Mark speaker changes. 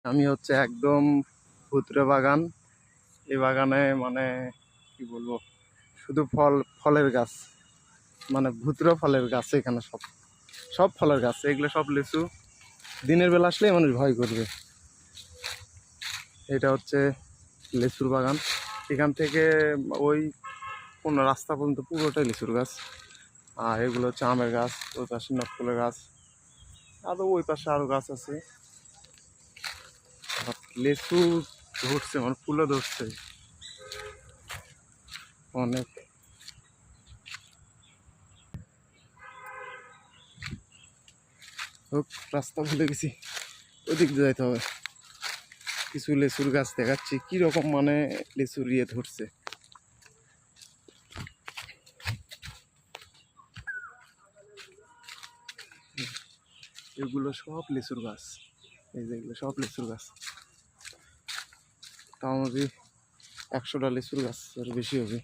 Speaker 1: আমি হচ্ছে একদম ভুতুরে বাগান। এই বাগানে মানে কি বলবো, শুধু ফলের গাছ, মানে ভুতুরে ফলের গাছ। এখানে সব সব ফলের গাছ, এগুলো সব লিচু। দিনের বেলা আসলে মানুষ ভয় করবে। এটা হচ্ছে লিচুর বাগান। এখান থেকে ওই কোনো রাস্তা পর্যন্ত পুরোটাই লিচুর গাছ। আর এগুলো হচ্ছে আমের গাছ, ওই পাশে নটকলের গাছ, আরও ওই পাশে আরও গাছ আছে। লিচু ধরছে, মানে ফুলও ধরছে অনেক। হোক, রাস্তা ভুলে গেছি, ওদিক দিয়ে যাইতে হবে। কিছু লিচুর গাছ দেখাচ্ছি কিরকম, মানে লিচুর ইয়ে ধরছে। এগুলো সব লিচুর গাছ, এই যে এগুলো সব লিচুর গাছ। তাও আমাদের 100টা লিচুর গাছ আর বেশি হবে।